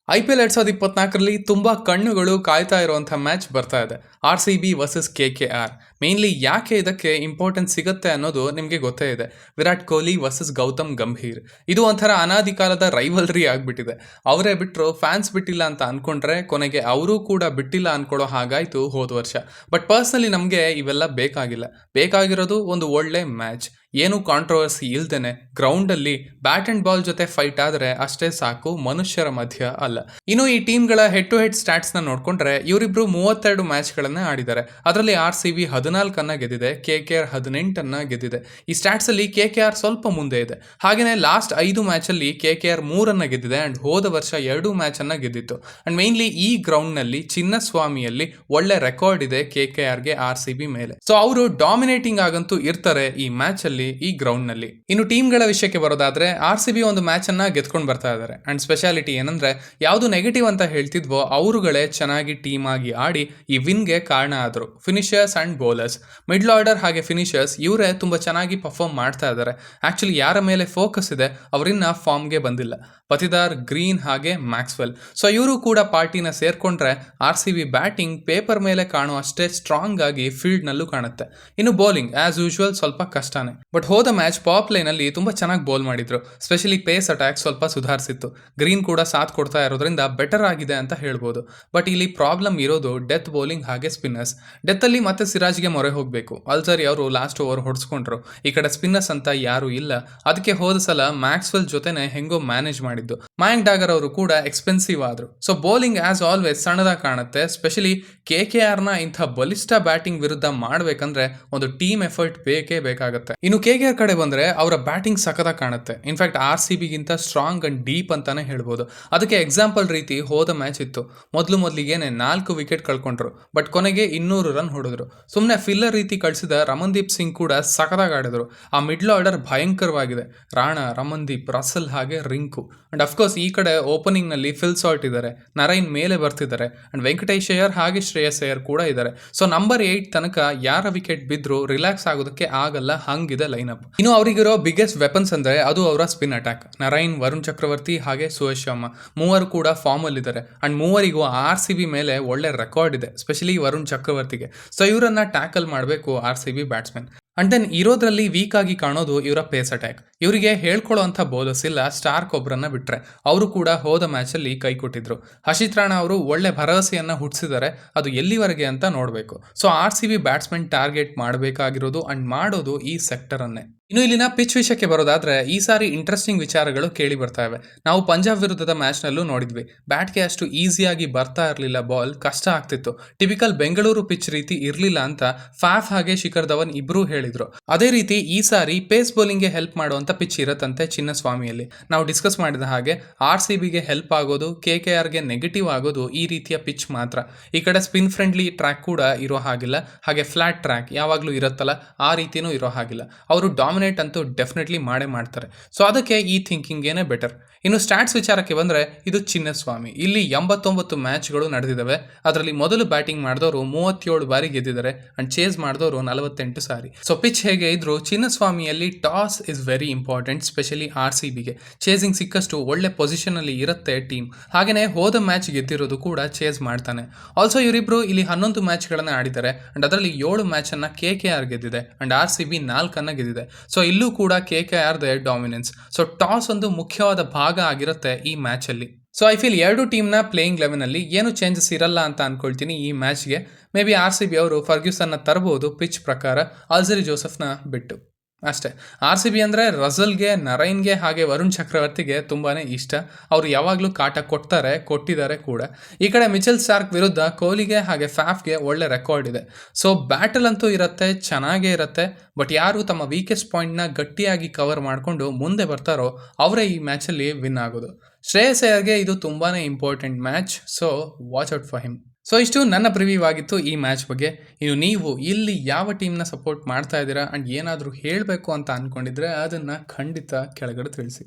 IPL 2024ರಲ್ಲಿ ತುಂಬಾ ಕಣ್ಣುಗಳು ಕಾಯ್ತಾ ಇರುವಂತಹ ಮ್ಯಾಚ್ ಬರ್ತಾ ಇದೆ. RCB versus KKR. ಮೇನ್ಲಿ ಯಾಕೆ ಇದಕ್ಕೆ ಇಂಪಾರ್ಟೆನ್ಸ್ ಸಿಗುತ್ತೆ ಅನ್ನೋದು ನಿಮಗೆ ಗೊತ್ತೇ ಇದೆ. ವಿರಾಟ್ ಕೊಹ್ಲಿ ವರ್ಸಸ್ ಗೌತಮ್ ಗಂಭೀರ್. ಇದು ಒಂಥರ ಅನಾದಿ ಕಾಲದ ರೈವಲ್ರಿ ಆಗ್ಬಿಟ್ಟಿದೆ. ಅವರೇ ಬಿಟ್ಟರು ಫ್ಯಾನ್ಸ್ ಬಿಟ್ಟಿಲ್ಲ ಅಂತ ಅನ್ಕೊಂಡ್ರೆ ಕೊನೆಗೆ ಅವರೂ ಕೂಡ ಬಿಟ್ಟಿಲ್ಲ ಅನ್ಕೊಳ್ಳೋ ಹಾಗಾಯ್ತು ಹೋದ ವರ್ಷ. ಬಟ್ ಪರ್ಸ್ನಲಿ ನಮಗೆ ಇವೆಲ್ಲ ಬೇಕಾಗಿಲ್ಲ. ಬೇಕಾಗಿರೋದು ಒಂದು ಒಳ್ಳೆ ಮ್ಯಾಚ್. ಏನು ಕಾಂಟ್ರವರ್ಸಿ ಇಲ್ದೇನೆ ಗ್ರೌಂಡಲ್ಲಿ ಬ್ಯಾಟ್ ಅಂಡ್ ಬಾಲ್ ಜೊತೆ ಫೈಟ್ ಆದರೆ ಅಷ್ಟೇ ಸಾಕು, ಮನುಷ್ಯರ ಮಧ್ಯ ಅಲ್ಲ. ಇನ್ನು ಈ ಟೀಮ್ಗಳ ಹೆಡ್ ಟು ಹೆಡ್ ಸ್ಟಾಟ್ಸ್ನ ನೋಡ್ಕೊಂಡ್ರೆ ಇವರಿಬ್ರು 32 ಮ್ಯಾಚ್ಗಳನ್ನ ಆಡಿದ್ದಾರೆ. ಅದರಲ್ಲಿ RCB 14 ಗೆದ್ದಿದೆ, KKR 18 ಗೆದ್ದಿದೆ. ಈ ಸ್ಟಾಟ್ಸ್ ಅಲ್ಲಿ KKR ಸ್ವಲ್ಪ ಮುಂದೆ ಇದೆ. ಹಾಗೇನೆ ಲಾಸ್ಟ್ 5 ಮ್ಯಾಚಲ್ಲಿ KKR 3 ಗೆದ್ದಿದೆ ಅಂಡ್ ಹೋದ ವರ್ಷ 2 ಮ್ಯಾಚ್ ಅನ್ನ ಗೆದ್ದಿತ್ತು. ಅಂಡ್ ಮೇನ್ಲಿ ಈ ಗ್ರೌಂಡ್ ನಲ್ಲಿ ಚಿನ್ನಸ್ವಾಮಿಯಲ್ಲಿ ಒಳ್ಳೆ ರೆಕಾರ್ಡ್ ಇದೆ KKRಗೆ RCB ಮೇಲೆ. ಸೊ ಅವರು ಡಾಮಿನೇಟಿಂಗ್ ಆಗಂತೂ ಇರ್ತಾರೆ ಈ ಮ್ಯಾಚ್ ಅಲ್ಲಿ, ಈ ಗ್ರೌಂಡ್ ನಲ್ಲಿ. ಇನ್ನು ಟೀಮ್ಗಳ ವಿಷಯಕ್ಕೆ ಬರೋದಾದ್ರೆ RCB ಒಂದು ಮ್ಯಾಚ್ ಅನ್ನ ಗೆದ್ಕೊಂಡು ಬರ್ತಾ ಇದ್ದಾರೆ. ಅಂಡ್ ಸ್ಪೆಷಾಲಿಟಿ ಏನಂದ್ರೆ ಯಾವುದು ನೆಗೆಟಿವ್ ಅಂತ ಹೇಳ್ತಿದ್ವೋ ಅವರುಗಳೇ ಚೆನ್ನಾಗಿ ಟೀಮ್ ಆಗಿ ಆಡಿ ಈ ವಿನ್ಗೆ ಕಾರಣ ಆದರು. ಫಿನಿಷರ್ಸ್ ಅಂಡ್ ಬೌಲರ್ಸ್, ಮಿಡ್ಲ್ ಆರ್ಡರ್ ಹಾಗೆ ಫಿನಿಷರ್ಸ್ ಇವರೇ ತುಂಬಾ ಚೆನ್ನಾಗಿ ಪರ್ಫಾರ್ಮ್ ಮಾಡ್ತಾ ಇದ್ದಾರೆ. ಆಕ್ಚುಲಿ ಯಾರ ಮೇಲೆ ಫೋಕಸ್ ಇದೆ ಅವರಿನ್ನ ಫಾರ್ಮ್ಗೆ ಬಂದಿಲ್ಲ. ಪತಿದಾರ್, ಗ್ರೀನ್ ಹಾಗೆ ಮ್ಯಾಕ್ಸ್ವೆಲ್. ಸೊ ಇವರು ಕೂಡ ಪಾರ್ಟಿನ ಸೇರ್ಕೊಂಡ್ರೆ RCB ಬ್ಯಾಟಿಂಗ್ ಪೇಪರ್ ಮೇಲೆ ಕಾಣುವ ಅಷ್ಟೇ ಸ್ಟ್ರಾಂಗ್ ಆಗಿ ಫೀಲ್ಡ್ ನಲ್ಲೂ ಕಾಣುತ್ತೆ. ಇನ್ನು ಬೌಲಿಂಗ್ ಆಸ್ ಯೂಶುವಲ್ ಸ್ವಲ್ಪ ಕಷ್ಟನೇ. ಬಟ್ ಹೋದ ಮ್ಯಾಚ್ ಪಾಪ್ ಲೈನ್ ಅಲ್ಲಿ ತುಂಬಾ ಚೆನ್ನಾಗಿ ಬೌಲ್ ಮಾಡಿದ್ರು. ಸ್ಪೆಷಲಿ ಪೇಸ್ ಅಟ್ಯಾಕ್ ಸ್ವಲ್ಪ ಸುಧಾರಿಸಿತ್ತು. ಗ್ರೀನ್ ಕೂಡ ಸಾಥ್ ಕೊಡ್ತಾ ಇರೋದ್ರಿಂದ ಬೆಟರ್ ಆಗಿದೆ ಅಂತ ಹೇಳ್ಬೋದು. ಬಟ್ ಇಲ್ಲಿ ಪ್ರಾಬ್ಲಮ್ ಇರೋದು ಡೆತ್ ಬೌಲಿಂಗ್ ಹಾಗೆ ಸ್ಪಿನ್ನರ್ಸ್. ಡೆತ್ ಅಲ್ಲಿ ಮತ್ತೆ ಸಿರಾಜ್ಗೆ ಮೊರೆ ಹೋಗಬೇಕು. ಅಲ್ಸರಿ ಅವರು ಲಾಸ್ಟ್ ಓವರ್ ಹೊಡ್ಸ್ಕೊಂಡ್ರು. ಈ ಕಡೆ ಸ್ಪಿನ್ನರ್ಸ್ ಅಂತ ಯಾರು ಇಲ್ಲ. ಅದಕ್ಕೆ ಹೋದ ಸಲ ಮ್ಯಾಕ್ಸ್ವೆಲ್ ಜೊತೆನೆ ಹೆಂಗೋ ಮ್ಯಾನೇಜ್ ಮಾಡಿದ್ದು. ಮಯಾಂಕ್ ಡಾಗರ್ ಅವರು ಕೂಡ ಎಕ್ಸ್ಪೆನ್ಸಿವ್ ಆದ್ರು. ಸೊ ಬೌಲಿಂಗ್ ಆಸ್ ಆಲ್ವೇಸ್ ಸಣ್ಣದಾಗಿ ಕಾಣುತ್ತೆ. ಸ್ಪೆಷಲಿ KKR ನ ಇಂಥ ಬಲಿಷ್ಠ ಬ್ಯಾಟಿಂಗ್ ವಿರುದ್ಧ ಮಾಡ್ಬೇಕಂದ್ರೆ ಒಂದು ಟೀಮ್ ಎಫರ್ಟ್ ಬೇಕೇ ಬೇಕಾಗುತ್ತೆ. ಇನ್ನು KKR ಕಡೆ ಬಂದ್ರೆ ಅವರ ಬ್ಯಾಟಿಂಗ್ ಸಖತ್ತಾಗಿ ಕಾಣುತ್ತೆ. ಇನ್ಫ್ಯಾಕ್ಟ್ RCB ಗಿಂತ ಸ್ಟ್ರಾಂಗ್ ಅಂಡ್ ಡೀಪ್ ಅಂತಾನೆ ಹೇಳ್ಬೋದು. ಅದಕ್ಕೆ ಎಕ್ಸಾಂಪಲ್ ರೀತಿ ಹೋದ ಮ್ಯಾಚ್ ಇತ್ತು. ಮೊದಲಿಗೇನೆ 4 ವಿಕೆಟ್ ಕಳ್ಕೊಂಡ್ರು. ಬಟ್ ಕೊನೆಗೆ 200 ರನ್ ಹೊಡೆದ್ರು. ಸುಮ್ಮನೆ ಫಿಲ್ಲರ್ ರೀತಿ ಕಳಿಸಿದ ರಮನ್ದೀಪ್ ಸಿಂಗ್ ಕೂಡ ಸಖತ್ತಾಗಿ ಆಡಿದ್ರು. ಆ ಮಿಡ್ಲ್ ಆರ್ಡರ್ ಭಯಂಕರವಾಗಿದೆ. ರಾಣಾ, ರಮನ್ದೀಪ್, ರಸಲ್ ಹಾಗೆ ರಿಂಕು. ಅಂಡ್ ಅಫ್ಕೋರ್ಸ್ ಈ ಕಡೆ ಓಪನಿಂಗ್ ನಲ್ಲಿ ಫಿಲ್ ಸಾಲ್ಟ್ ಇದ್ದಾರೆ, ನರೈನ್ ಮೇಲೆ ಬರ್ತಿದ್ದಾರೆ, ಅಂಡ್ ವೆಂಕಟೇಶ್ ಅಯ್ಯರ್ ಹಾಗೆ ಶ್ರೇಯಸ್ ಅಯ್ಯರ್ ಕೂಡ ಇದ್ದಾರೆ. ಸೊ ನಂಬರ್ 8 ತನಕ ಯಾರ ವಿಕೆಟ್ ಬಿದ್ರು ರಿಲ್ಯಾಕ್ಸ್ ಆಗೋದಕ್ಕೆ ಆಗಲ್ಲ, ಹಂಗಿದೆ ಲೈನಪ್. ಇನ್ನು ಅವರಿಗಿರೋ ಬಿಗ್ಗೆಸ್ಟ್ ವೆಪನ್ಸ್ ಅಂದ್ರೆ ಅದು ಅವರ ಸ್ಪಿನ್ ಅಟ್ಯಾಕ್. ನರೈನ್, ವರುಣ್ ಚಕ್ರವರ್ತಿ ಹಾಗೆ ಸುಯಶ್ ಶರ್ಮಾ ಮೂವರು ಕೂಡ ಫಾರ್ಮ್ ಅಲ್ಲಿ ಇದ್ದಾರೆ. ಅಂಡ್ ಮೂವರಿಗೂ RCB ಮೇಲೆ ಒಳ್ಳೆ ರೆಕಾರ್ಡ್ ಇದೆ, ಸ್ಪೆಷಲಿ ವರುಣ್ ಚಕ್ರವರ್ತಿಗೆ. ಸೊ ಇವರನ್ನ ಟ್ಯಾಕಲ್ ಮಾಡಬೇಕು RCB ಬ್ಯಾಟ್ಸ್ಮನ್. ಅಂಡ್ ದೆನ್ ಇರೋದ್ರಲ್ಲಿ ವೀಕ್ ಆಗಿ ಕಾಣೋದು ಇವರ ಪೇಸ್ ಅಟ್ಯಾಕ್. ಇವರಿಗೆ ಹೇಳ್ಕೊಳ್ಳೋ ಅಂತ ಬೌಲರ್ಸ್ ಇಲ್ಲ, ಸ್ಟಾರ್ಕ್ ಒಬ್ಬರನ್ನ ಬಿಟ್ರೆ. ಅವರು ಕೂಡ ಹೋದ ಮ್ಯಾಚ್ ಅಲ್ಲಿ ಕೈ ಕೊಟ್ಟಿದ್ರು. ಹರ್ಷಿತ್ ರಾಣಾ ಅವರು ಒಳ್ಳೆ ಭರವಸೆಯನ್ನ ಹುಟ್ಟಿಸಿದ್ದಾರೆ. ಅದು ಎಲ್ಲಿವರೆಗೆ ಅಂತ ನೋಡಬೇಕು. ಸೊ RCB ಬ್ಯಾಟ್ಸ್ಮನ್ ಟಾರ್ಗೆಟ್ ಮಾಡಬೇಕಾಗಿರೋದು ಅಂಡ್ ಮಾಡೋದು ಈ ಸೆಕ್ಟರ್ ಅನ್ನೇ. ಇನ್ನು ಇಲ್ಲಿನ ಪಿಚ್ ವಿಷಯಕ್ಕೆ ಬರೋದಾದ್ರೆ ಈ ಸಾರಿ ಇಂಟ್ರೆಸ್ಟಿಂಗ್ ವಿಚಾರಗಳು ಕೇಳಿ ಬರ್ತಾ ಇವೆ. ನಾವು ಪಂಜಾಬ್ ವಿರುದ್ಧದ ಮ್ಯಾಚ್ ನಲ್ಲೂ ನೋಡಿದ್ವಿ. ಬ್ಯಾಟ್ಗೆ ಅಷ್ಟು ಈಸಿಯಾಗಿ ಬರ್ತಾ ಇರಲಿಲ್ಲ, ಬಾಲ್ ಕಷ್ಟ ಆಗ್ತಿತ್ತು. ಟಿಪಿಕಲ್ ಬೆಂಗಳೂರು ಪಿಚ್ ರೀತಿ ಇರಲಿಲ್ಲ ಅಂತ ಫಾಫ್ ಹಾಗೆ ಶಿಖರ್ ಧವನ್ ಇಬ್ರು ಹೇಳಿದ್ರು. ಅದೇ ರೀತಿ ಈ ಸಾರಿ ಪೇಸ್ ಬೌಲಿಂಗ್ಗೆ ಹೆಲ್ಪ್ ಮಾಡುವಂತ ಪಿಚ್ ಇರತ್ತಂತೆ ಚಿನ್ನಸ್ವಾಮಿಯಲ್ಲಿ. ನಾವು ಡಿಸ್ಕಸ್ ಮಾಡಿದ ಹಾಗೆ RCBಗೆ ಹೆಲ್ಪ್ ಆಗೋದು, KKRಗೆ ನೆಗೆಟಿವ್ ಆಗೋದು ಈ ರೀತಿಯ ಪಿಚ್ ಮಾತ್ರ. ಈ ಕಡೆ ಸ್ಪಿನ್ ಫ್ರೆಂಡ್ಲಿ ಟ್ರ್ಯಾಕ್ ಕೂಡ ಇರೋ ಹಾಗಿಲ್ಲ, ಹಾಗೆ ಫ್ಲಾಟ್ ಟ್ರ್ಯಾಕ್ ಯಾವಾಗಲೂ ಇರುತ್ತಲ್ಲ ಆ ರೀತಿನೂ ಇರೋ ಹಾಗಿಲ್ಲ. ಅವರು ಡಾಮಿನೇಟ್ ಅಂತೂ ಡೆಫಿನೆಟ್ಲಿ ಮಾಡೇ ಮಾಡ್ತಾರೆ. ಸೊ ಅದಕ್ಕೆ ಈ ಥಿಂಕಿಂಗ್ ಏನೇ ಬೆಟರ್. ಇನ್ನು ಸ್ಟಾಟ್ಸ್ ವಿಚಾರಕ್ಕೆ ಬಂದ್ರೆ ಇದು ಚಿನ್ನಸ್ವಾಮಿ. ಇಲ್ಲಿ 89 ಮ್ಯಾಚ್ಗಳು ನಡೆದಿದ್ದಾವೆ. ಅದರಲ್ಲಿ ಮೊದಲು ಬ್ಯಾಟಿಂಗ್ ಮಾಡಿದವರು 37 ಬಾರಿ ಗೆದ್ದಿದ್ದಾರೆ ಅಂಡ್ ಚೇಸ್ ಮಾಡಿದವರು 48 ಸಾರಿ. ಸೊ ಪಿಚ್ ಹೇಗೆ ಇದ್ರು ಚಿನ್ನಸ್ವಾಮಿಯಲ್ಲಿ toss is very important, specially RCBಗೆ. ಚೇಸಿಂಗ್ ಸಿಕ್ಕಷ್ಟು ಒಳ್ಳೆ ಪೊಸಿಷನ್ ಅಲ್ಲಿ ಇರುತ್ತೆ ಟೀಮ್. ಹಾಗೇನೆ ಹೋದ ಮ್ಯಾಚ್ ಗೆದ್ದಿರೋದು ಕೂಡ ಚೇಸ್ ಮಾಡ್ತಾನೆ. ಆಲ್ಸೋ ಇವರಿಬ್ರು ಇಲ್ಲಿ 11 ಮ್ಯಾಚ್ಗಳನ್ನ ಆಡಿದ್ದಾರೆ ಅಂಡ್ ಅದರಲ್ಲಿ 7 ಮ್ಯಾಚ್ ಅನ್ನ KKR ಗೆದ್ದಿದೆ ಅಂಡ್ RCB 4 ಗೆದ್ದಿದೆ. ಸೊ ಇಲ್ಲೂ ಕೂಡ KKR ಡಾಮಿನೆನ್ಸ್. ಸೊ ಟಾಸ್ ಒಂದು ಮುಖ್ಯವಾದ ಭಾಗ ಆಗಿರುತ್ತೆ ಈ ಮ್ಯಾಚ್ ಅಲ್ಲಿ. ಸೊ ಐ ಫೀಲ್ ಎರಡು ಟೀಮ್ನ ಪ್ಲೇಯಿಂಗ್ ಲೆವೆನ್ ಅಲ್ಲಿ ಏನು ಚೇಂಜಸ್ ಇರಲ್ಲ ಅಂತ ಅನ್ಕೊಳ್ತೀನಿ ಈ ಮ್ಯಾಚ್ಗೆ. ಮೇ ಬಿ RCB ಅವರು ಫರ್ಗ್ಯೂಸನ್ನ ತರಬಹುದು ಪಿಚ್ ಪ್ರಕಾರ, ಅಲ್ಸರಿ ಜೋಸೆಫ್ನ ಬಿಟ್ಟು ಅಷ್ಟೇ. RCB ಅಂದರೆ ರಸಲ್ಗೆ, ನರೈನ್ಗೆ ಹಾಗೆ ವರುಣ್ ಚಕ್ರವರ್ತಿಗೆ ತುಂಬಾನೇ ಇಷ್ಟ. ಅವರು ಯಾವಾಗಲೂ ಕಾಟ ಕೊಟ್ಟಿದ್ದಾರೆ ಕೂಡ. ಈ ಕಡೆ ಮಿಚೆಲ್ ಸ್ಟಾರ್ಕ್ ವಿರುದ್ಧ ಕೊಹ್ಲಿಗೆ ಹಾಗೆ ಫಾಫ್ಗೆ ಒಳ್ಳೆ ರೆಕಾರ್ಡ್ ಇದೆ. ಸೊ ಬ್ಯಾಟಲ್ ಅಂತೂ ಇರುತ್ತೆ, ಚೆನ್ನಾಗೇ ಇರುತ್ತೆ. ಬಟ್ ಯಾರು ತಮ್ಮ ವೀಕೆಸ್ಟ್ ಪಾಯಿಂಟ್ನ ಗಟ್ಟಿಯಾಗಿ ಕವರ್ ಮಾಡಿಕೊಂಡು ಮುಂದೆ ಬರ್ತಾರೋ ಅವರೇ ಈ ಮ್ಯಾಚಲ್ಲಿ ವಿನ್ ಆಗೋದು. ಶ್ರೇಯಸ್ ಅಯ್ಯರ್ಗೆ ಇದು ತುಂಬಾನೇ important match, so watch out for him. So ಇಷ್ಟು ನನ್ನ ಪ್ರಿವ್ಯೂ ಆಗಿತ್ತು ಈ ಮ್ಯಾಚ್ ಬಗ್ಗೆ. ಇನ್ನು ನೀವು ಇಲ್ಲಿ ಯಾವ ಟೀಮ್ನ ಸಪೋರ್ಟ್ ಮಾಡ್ತಾ ಇದ್ದೀರಾ ಅಂಡ್ ಏನಾದರೂ ಹೇಳಬೇಕು ಅಂತ ಅಂದ್ಕೊಂಡಿದ್ರೆ ಅದನ್ನು ಖಂಡಿತ ಕೆಳಗಡೆ ತಿಳಿಸಿ.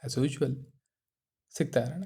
ಆ್ಯಸ್ ಯೂಶ್ವಲ್ ಸಿಗ್ತಾ ಇರೋಣ.